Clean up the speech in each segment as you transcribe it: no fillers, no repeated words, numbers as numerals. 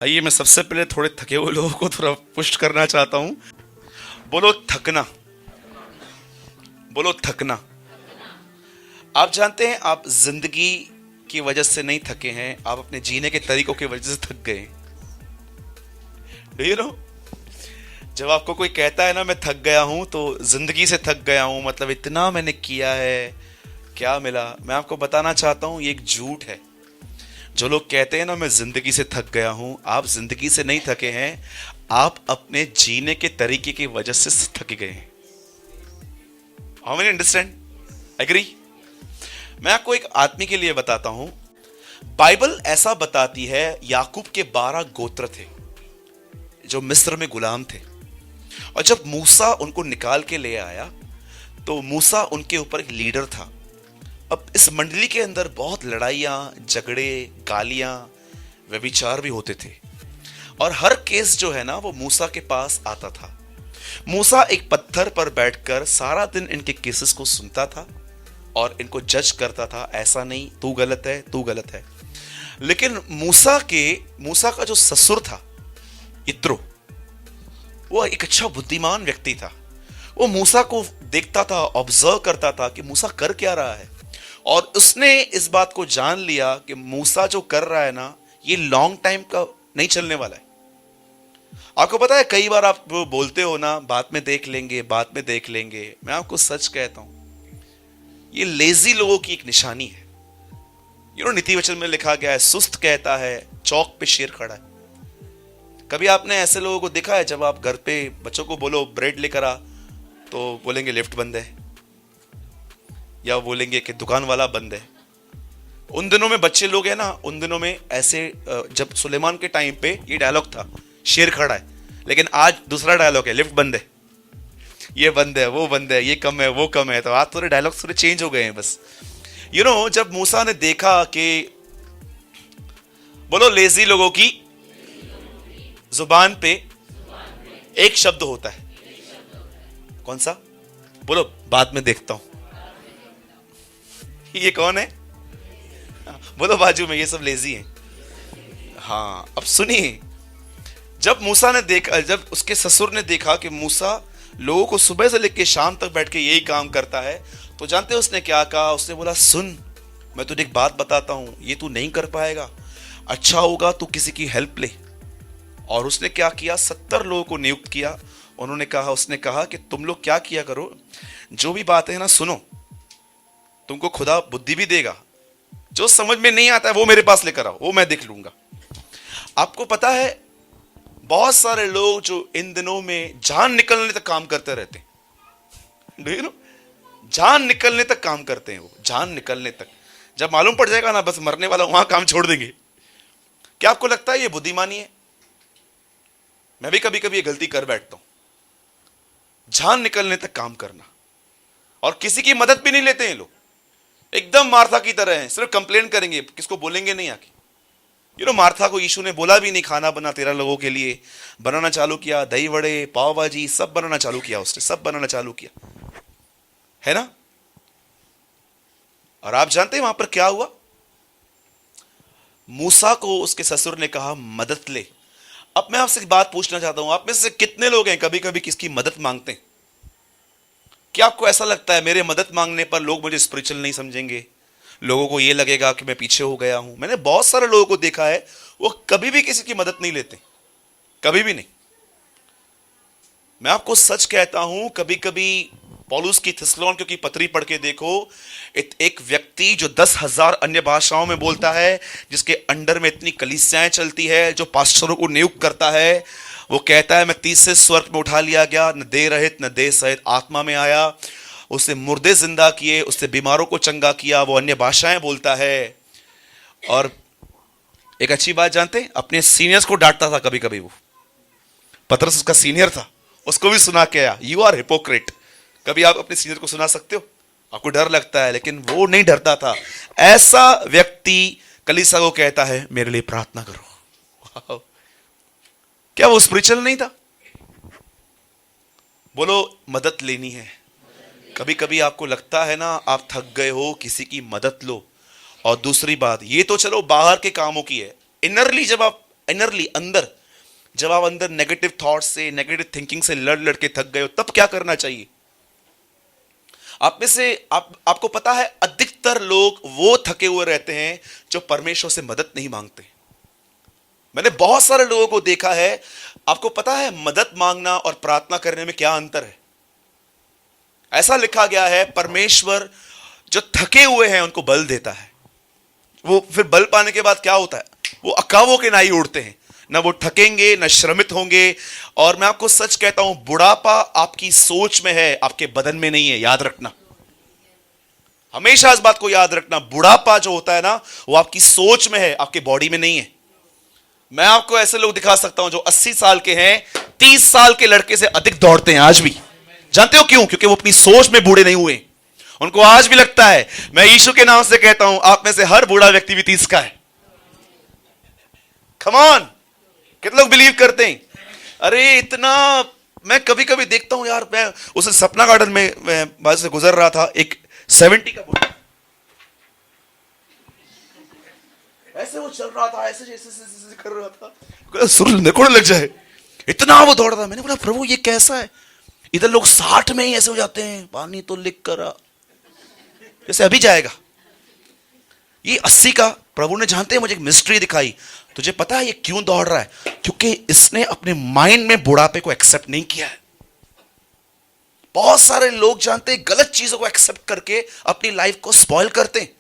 आइए, मैं सबसे पहले थोड़े थके हुए लोगों को थोड़ा पुश करना चाहता हूँ। बोलो थकना। बोलो थकना। आप जानते हैं, आप जिंदगी की वजह से नहीं थके हैं, आप अपने जीने के तरीकों की वजह से थक गए। डू यू नो, जब आपको कोई कहता है ना मैं थक गया हूं, तो जिंदगी से थक गया हूं, मतलब इतना मैंने किया है, क्या मिला? मैं आपको बताना चाहता हूं, ये एक झूठ है। जो लोग कहते हैं ना मैं जिंदगी से थक गया हूं, आप जिंदगी से नहीं थके हैं, आप अपने जीने के तरीके की वजह से थक गए हैं। How many understand? एग्री? मैं आपको एक आदमी के लिए बताता हूं। बाइबल ऐसा बताती है, याकूब के 12 गोत्र थे जो मिस्र में गुलाम थे, और जब मूसा उनको निकाल के ले आया तो मूसा उनके ऊपर एक लीडर था। अब इस मंडली के अंदर बहुत लड़ाइयां, झगड़े, गालियां, व्यभिचार भी होते थे, और हर केस जो है ना वो मूसा के पास आता था। मूसा एक पत्थर पर बैठकर सारा दिन इनके केसेस को सुनता था और इनको जज करता था, ऐसा नहीं, तू गलत है, तू गलत है। लेकिन मूसा का जो ससुर था इत्रो, वो एक अच्छा बुद्धिमान व्यक्ति था। वो मूसा को देखता था, ऑब्जर्व करता था कि मूसा कर क्या रहा है, और उसने इस बात को जान लिया कि मूसा जो कर रहा है ना, ये लॉन्ग टाइम का नहीं चलने वाला है। आपको पता है, कई बार आप बोलते हो ना बाद में देख लेंगे, बाद में देख लेंगे। मैं आपको सच कहता हूं, ये लेजी लोगों की एक निशानी है। नीति वचन में लिखा गया है, सुस्त कहता है चौक पे शेर खड़ा है। कभी आपने ऐसे लोगों को देखा है, जब आप घर पे बच्चों को बोलो ब्रेड लेकर आ, तो बोलेंगे लिफ्ट बंद है, या बोलेंगे कि दुकान वाला बंद है। उन दिनों में बच्चे लोग हैं ना, उन दिनों में ऐसे, जब सुलेमान के टाइम पे ये डायलॉग था, शेर खड़ा है। लेकिन आज दूसरा डायलॉग है, लिफ्ट बंद है, ये बंद है, वो बंद है, ये कम है, वो कम है। तो आज थोड़े डायलॉग थोड़े चेंज हो गए हैं बस। जब मूसा ने देखा कि, बोलो, लेजी लोगों की जुबान पे एक शब्द होता है, कौन सा? बोलो, बाद में देखता हूं। ये कौन है? बोलो बाजू में, ये सब लेजी हैं। हाँ, अब सुनिए, जब उसके ससुर ने देखा कि मूसा लोगों को सुबह से लेकर शाम तक बैठ के यही काम करता है, तो जानते हैं उसने क्या कहा? उसने बोला, सुन, मैं तुझे एक बात बताता हूं, ये तू नहीं कर पाएगा, अच्छा होगा तू किसी की हेल्प ले। और उसने क्या किया? 70 लोगों को नियुक्त किया। उसने कहा कि तुम लोग क्या किया करो, जो भी बात है ना सुनो, तुमको खुदा बुद्धि भी देगा, जो समझ में नहीं आता है वो मेरे पास लेकर आओ, वो मैं देख लूंगा। आपको पता है, बहुत सारे लोग जो इन दिनों में जान निकलने तक काम करते रहते हैं। जान निकलने तक काम करते हैं, वो जान निकलने तक। जब मालूम पड़ जाएगा ना बस मरने वाला, वहां काम छोड़ देंगे। क्या आपको लगता है ये बुद्धिमानी है? मैं भी कभी कभी ये गलती कर बैठता हूं, जान निकलने तक काम करना, और किसी की मदद भी नहीं लेते हैं लोग, एकदम मार्था की तरह हैं, सिर्फ कंप्लेन करेंगे, किसको बोलेंगे नहीं आके। मार्था को यीशु ने बोला भी नहीं, खाना बना 13 लोगों के लिए, बनाना चालू किया, दही वड़े, पाव भाजी, सब बनाना चालू किया, उसने सब बनाना चालू किया, है ना? और आप जानते हैं वहां पर क्या हुआ? मूसा को उसके ससुर ने कहा मदद ले। अब मैं आपसे एक बात पूछना चाहता हूं, आप में से कितने लोग हैं कभी कभी किसकी मदद मांगते हैं? क्या आपको ऐसा लगता है मेरे मदद मांगने पर लोग मुझे स्पिरिचुअल नहीं समझेंगे, लोगों को यह लगेगा कि मैं पीछे हो गया हूं? मैंने बहुत सारे लोगों को देखा है, वो कभी भी किसी की मदद नहीं लेते, कभी भी नहीं। मैं आपको सच कहता हूं, कभी कभी पौलुस की थिस्सलुनीकियों की पत्री पढ़ के देखो, एक व्यक्ति जो 10,000 अन्य भाषाओं में बोलता है, जिसके अंडर में इतनी कलीसियाएं चलती है, जो पास्टरों को नियुक्त करता है, वो कहता है मैं तीसरे स्वर्ग में उठा लिया गया, न देह रहित न देह सहित आत्मा में आया, उसने मुर्दे जिंदा किए, उसने बीमारों को चंगा किया, वो अन्य भाषाएं बोलता है। और एक अच्छी बात जानते, अपने सीनियर्स को डांटता था कभी कभी। वो पतरस उसका सीनियर था, उसको भी सुना के आया, यू आर हिपोक्रेट। कभी आप अपने सीनियर को सुना सकते हो? आपको डर लगता है, लेकिन वो नहीं डरता था। ऐसा व्यक्ति कलीसिया को कहता है मेरे लिए प्रार्थना करो। क्या वो स्पिरिचुअल नहीं था? बोलो, मदद लेनी है। कभी कभी आपको लगता है ना आप थक गए हो, किसी की मदद लो। और दूसरी बात, ये तो चलो बाहर के कामों की है, इनरली जब आप इनरली अंदर, जब आप अंदर नेगेटिव थॉट्स से, नेगेटिव थिंकिंग से लड़ लड़ के थक गए हो, तब क्या करना चाहिए? आप में से आपको पता है अधिकतर लोग वो थके हुए रहते हैं जो परमेश्वर से मदद नहीं मांगते। मैंने बहुत सारे लोगों को देखा है। आपको पता है मदद मांगना और प्रार्थना करने में क्या अंतर है? ऐसा लिखा गया है, परमेश्वर जो थके हुए हैं उनको बल देता है। वो फिर बल पाने के बाद क्या होता है? वो अकावों के नाई उड़ते हैं, ना वो थकेंगे ना श्रमित होंगे। और मैं आपको सच कहता हूं, बुढ़ापा आपकी सोच में है, आपके बदन में नहीं है। याद रखना, हमेशा इस बात को याद रखना। बुढ़ापा जो होता है ना, वो आपकी सोच में है, आपके बॉडी में नहीं है। मैं आपको ऐसे लोग दिखा सकता हूं जो 80 साल के हैं, 30 साल के लड़के से अधिक दौड़ते हैं आज भी। जानते हो क्यों? क्योंकि वो अपनी सोच में बूढ़े नहीं हुए। उनको आज भी लगता है, मैं यीशु के नाम से कहता हूं, आप में से हर बूढ़ा व्यक्ति भी 30 का है। कम ऑन, कितने लोग बिलीव करते हैं? अरे इतना, मैं कभी कभी देखता हूं यार, मैं उस सपना गार्डन में मैं बाजू से गुजर रहा था, एक 70 का बूढ़ा ऐसे वो चल रहा था, ऐसे जैसे कर रहा था, सुर निकलने लग जाए, इतना वो दौड़ रहा। मैंने बोला प्रभु ये कैसा है? इधर लोग 60 में ही ऐसे हो जाते हैं, पानी तो लिख कर जैसे अभी जाएगा। ये 80 का, प्रभु ने जानते हैं मुझे एक मिस्ट्री दिखाई। तुझे पता है ये क्यों दौड़ रहा है? क्योंकि इसने अपने माइंड में बुढ़ापे को एक्सेप्ट नहीं किया है। बहुत सारे लोग जानते हैं गलत चीजों को एक्सेप्ट करके अपनी लाइफ को स्पॉइल करते हैं।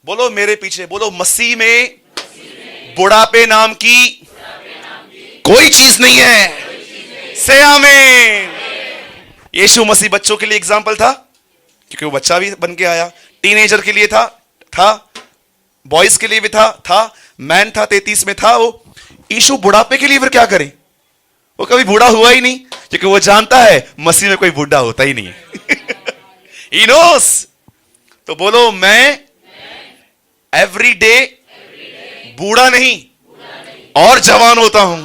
बोलो मेरे पीछे, बोलो मसीह में बुढ़ापे नाम की कोई चीज नहीं है। से आमीन। यीशु मसीह बच्चों के लिए एग्जाम्पल था, क्योंकि वो बच्चा भी बन के आया। टीनेजर के लिए था, बॉयज के लिए भी था, मैन था, 33 में था वो। यीशु बुढ़ापे के लिए फिर क्या करे? वो कभी बूढ़ा हुआ ही नहीं, क्योंकि वो जानता है मसीह में कोई बूढ़ा होता ही नहीं है। He knows। तो बोलो मैं एवरी डे बूढ़ा नहीं और जवान होता हूं।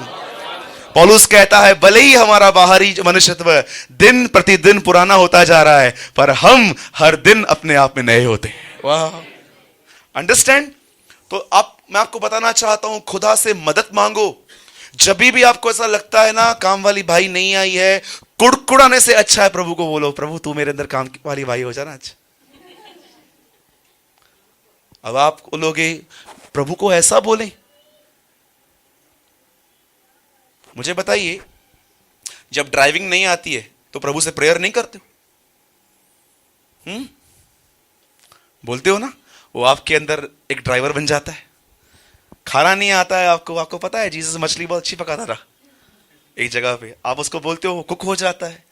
पौलुस कहता है भले ही हमारा बाहरी मनुष्यत्व दिन प्रतिदिन पुराना होता जा रहा है, पर हम हर दिन अपने आप में नए होते हैं। वाह, अंडरस्टैंड? तो मैं आपको बताना चाहता हूं, खुदा से मदद मांगो। जब भी आपको ऐसा लगता है ना काम वाली भाई नहीं आई है, कुड़कुड़ाने से अच्छा है प्रभु को बोलो, प्रभु तू मेरे अंदर काम वाली भाई हो जाना। अच्छा, अब आप बोलोगे प्रभु को ऐसा बोले? मुझे बताइए, जब ड्राइविंग नहीं आती है तो प्रभु से प्रेयर नहीं करते हो? बोलते हो ना? वो आपके अंदर एक ड्राइवर बन जाता है। खाना नहीं आता है आपको पता है जीसस मछली बहुत अच्छी पकाता था एक जगह पे, आप उसको बोलते हो वो कुक हो जाता है।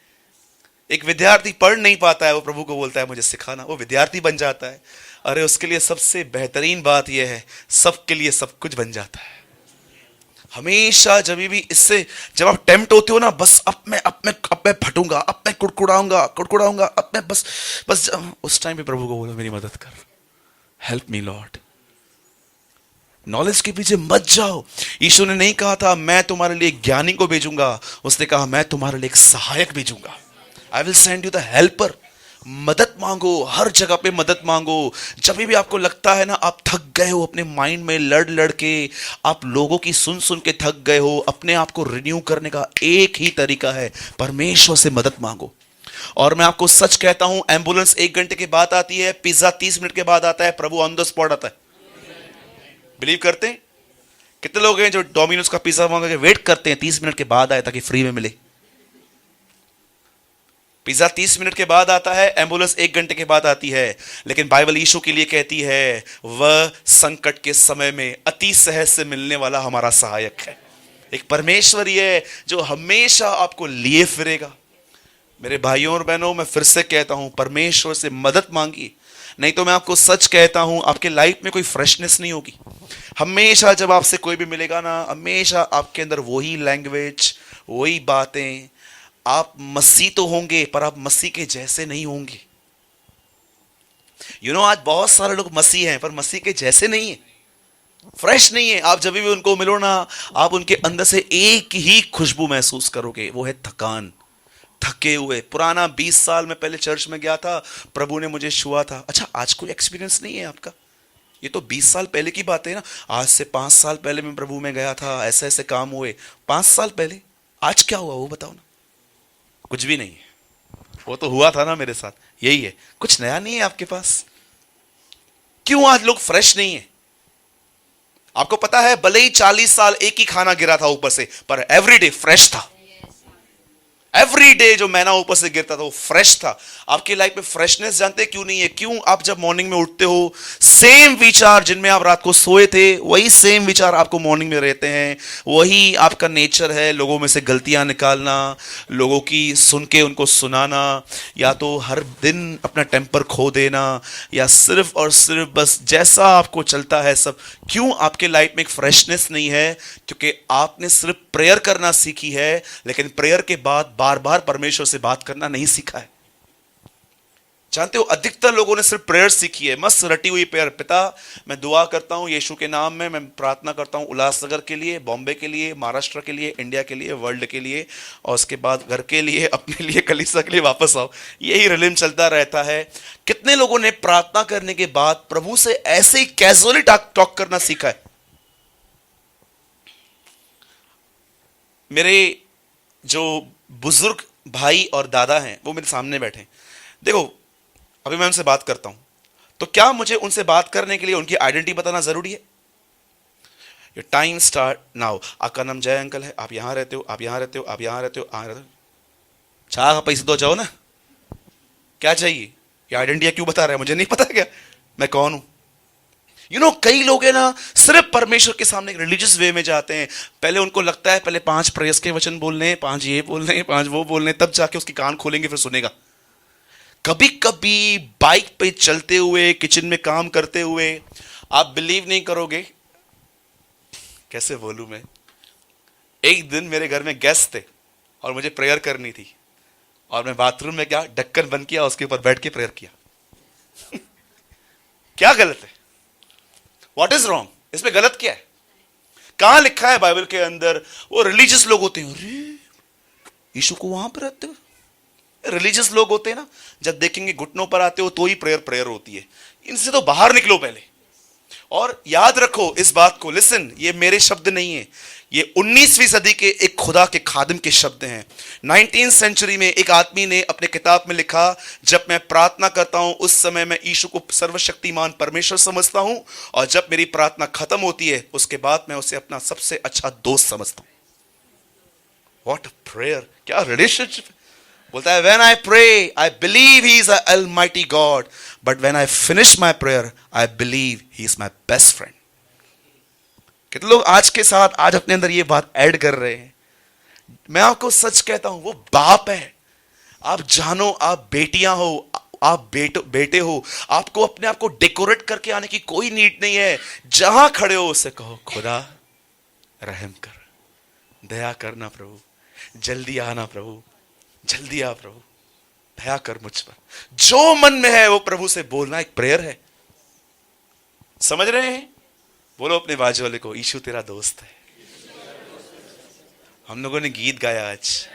एक विद्यार्थी पढ़ नहीं पाता है, वो प्रभु को बोलता है मुझे सिखाना, वो विद्यार्थी बन जाता है। अरे उसके लिए सबसे बेहतरीन बात यह है, सबके लिए सब कुछ बन जाता है। हमेशा जब भी इससे जब आप टेम्प्ट होते हो ना, बस अब मैं फटूंगा, अब मैं कुड़कुड़ाऊंगा, अब मैं बस उस टाइम पे प्रभु को बोलो मेरी मदद कर, हेल्प मी लॉर्ड। नॉलेज के पीछे मत जाओ। यीशु ने नहीं कहा था मैं तुम्हारे लिए ज्ञानी को भेजूंगा, उसने कहा मैं तुम्हारे लिए एक सहायक भेजूंगा। I will send you the helper. मदद मांगो, हर जगह पे मदद मांगो। जब भी आपको लगता है ना आप थक गए हो अपने माइंड में लड़ लड़ के, आप लोगों की सुन सुन के थक गए हो, अपने आप को रिन्यू करने का एक ही तरीका है, परमेश्वर से मदद मांगो। और मैं आपको सच कहता हूं, एम्बुलेंस 1 घंटे के बाद आती है, पिज्जा 30 मिनट के बाद आता है, प्रभु ऑन द स्पॉट आता है। बिलीव करते हैं? कितने लोग हैं जो डोमिनोज का पिज्जा मांग के वेट करते हैं 30 मिनट के बाद आए ताकि फ्री में मिले? पिज्जा 30 मिनट के बाद आता है, एम्बुलेंस 1 घंटे के बाद आती है। लेकिन बाइबल यीशु के लिए कहती है वह संकट के समय में अति सहज से मिलने वाला हमारा सहायक है। एक परमेश्वर ही है जो हमेशा आपको लिए फिरेगा। मेरे भाइयों और बहनों, मैं फिर से कहता हूं, परमेश्वर से मदद मांगी, नहीं तो मैं आपको सच कहता हूं आपके लाइफ में कोई फ्रेशनेस नहीं होगी। हमेशा जब आपसे कोई भी मिलेगा ना, हमेशा आपके अंदर वही लैंग्वेज, वही बातें। आप मसीह तो होंगे पर आप मसीह के जैसे नहीं होंगे। आज बहुत सारे लोग मसीह हैं पर मसीह के जैसे नहीं है, फ्रेश नहीं है। आप जब भी उनको मिलो ना, आप उनके अंदर से एक ही खुशबू महसूस करोगे, वो है थकान, थके हुए। पुराना 20 साल में पहले चर्च में गया था, प्रभु ने मुझे छुआ था। अच्छा, आज कोई एक्सपीरियंस नहीं है आपका? ये तो 20 साल पहले की बात है ना। आज से 5 साल पहले मैं प्रभु में गया था, ऐसे ऐसे काम हुए। 5 साल पहले। आज क्या हुआ वो बताओ ना। कुछ भी नहीं है। वो तो हुआ था ना मेरे साथ, यही है। कुछ नया नहीं है आपके पास। क्यों आज लोग फ्रेश नहीं है? आपको पता है, भले ही 40 साल एक ही खाना गिरा था ऊपर से, पर एवरीडे फ्रेश था। एवरी डे जो मैना ऊपर से गिरता था वो फ्रेश था। आपकी लाइफ में फ्रेशनेस जानते क्यों नहीं है? क्यों? आप जब मॉर्निंग में उठते हो, सेम विचार जिनमें आप रात को सोए थे वही सेम विचार आपको मॉर्निंग में रहते हैं। वही आपका नेचर है, लोगों में से गलतियां निकालना, लोगों की सुन के उनको सुनाना, या तो हर दिन अपना टेम्पर खो देना, या सिर्फ और सिर्फ बस जैसा आपको चलता है सब। क्यों आपके लाइफ में एक फ्रेशनेस नहीं है? क्योंकि आपने सिर्फ प्रेयर करना सीखी है, लेकिन प्रेयर के बाद बार बार परमेश्वर से बात करना नहीं सीखा है। जानते हो, अधिकतर लोगों ने सिर्फ प्रेयर सीखी है, मस्त रटी हुई प्रेयर। पिता, मैं दुआ करता हूं यीशु के नाम में, मैं प्रार्थना करता हूं उल्लासनगर के लिए, बॉम्बे के लिए, महाराष्ट्र के लिए, इंडिया के लिए, वर्ल्ड के लिए, और उसके बाद घर के लिए, अपने लिए, कलीसिया के लिए वापस आओ। यही रिलिम चलता रहता है। कितने लोगों ने प्रार्थना करने के बाद प्रभु से ऐसे ही कैजुअली टॉक करना सीखा है? मेरे जो बुजुर्ग भाई और दादा हैं वो मेरे सामने बैठे। देखो, अभी मैं उनसे बात करता हूं, तो क्या मुझे उनसे बात करने के लिए उनकी आइडेंटिटी बताना जरूरी है? Your time start now. आपका नाम जय अंकल है, आप यहां रहते हो, आप यहां रहते हो, आप यहां रहते हो, यहां रहते हो। चाह पैसे दो, जाओ ना। क्या चाहिए? ये आइडेंटिटी क्यों बता रहा है? मुझे नहीं पता क्या मैं कौन हूं? कई लोग है ना, सिर्फ परमेश्वर के सामने रिलीजियस वे में जाते हैं। पहले उनको लगता है पहले 5 प्रेयर्स के वचन बोलने हैं, 5 ये बोलने हैं, 5 वो बोलने हैं, तब जाके उसके कान खोलेंगे, फिर सुनेगा। कभी कभी बाइक पे चलते हुए, किचन में काम करते हुए, आप बिलीव नहीं करोगे, कैसे बोलूं मैं। एक दिन मेरे घर में गेस्ट थे और मुझे प्रेयर करनी थी, और मैं बाथरूम में क्या ढक्कन बंद किया, उसके ऊपर बैठ के प्रेयर किया। क्या गलत है? What is wrong? इसमें गलत क्या है? कहां लिखा है बाइबल के अंदर? वो रिलीजियस लोग होते हैं, अरे यीशु को वहां पर रहते हो। रिलीजियस लोग होते हैं ना, जब देखेंगे घुटनों पर आते हो तो ही प्रेयर होती है। इनसे तो बाहर निकलो पहले। और याद रखो इस बात को, लिसन, ये मेरे शब्द नहीं है, ये 19वीं सदी के एक खुदा के खादिम के शब्द हैं। 19th सेंचुरी में एक आदमी ने अपने किताब में लिखा, जब मैं प्रार्थना करता हूं उस समय मैं यीशु को सर्वशक्तिमान परमेश्वर समझता हूं, और जब मेरी प्रार्थना खत्म होती है उसके बाद मैं उसे अपना सबसे अच्छा दोस्त समझता हूं। What a prayer! क्या रिलेशनशिप! बोलता है, when I pray, I believe he is an almighty God, but when I finish my prayer, I believe he is my best friend. कितने लोग आज के साथ आज अपने अंदर ये बात ऐड कर रहे हैं? मैं आपको सच कहता हूं, वो बाप है। आप जानो, आप बेटियां हो, आप बेटे हो, आपको अपने आप को डेकोरेट करके आने की कोई नीड नहीं है। जहां खड़े हो उससे कहो, खुदा रहम कर, दया करना प्रभु, जल्दी आना प्रभु, जल्दी आ प्रभु, दया कर मुझ पर। जो मन में है वो प्रभु से बोलना एक प्रेयर है। समझ रहे हैं? बोलो अपने बाजू वाले को, यीशु तेरा दोस्त है। हम लोगों ने गीत गाया आज,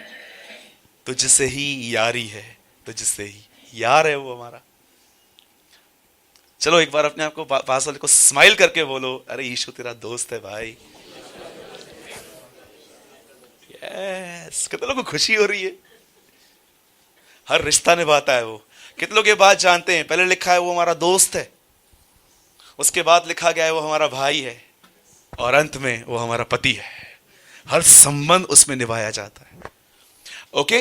तुझसे ही यारी है, तुझसे ही यार है वो हमारा। चलो एक बार अपने आप को पास वाले को स्माइल करके बोलो, अरे यीशु तेरा दोस्त है भाई। यस, कितने लोगों को खुशी हो रही है। हर रिश्ता निभाता है वो। कितने लोग ये बात जानते हैं? पहले लिखा है वो हमारा दोस्त है, उसके बाद लिखा गया है वो हमारा भाई है, और अंत में वो हमारा पति है। हर संबंध उसमें निभाया जाता है। ओके,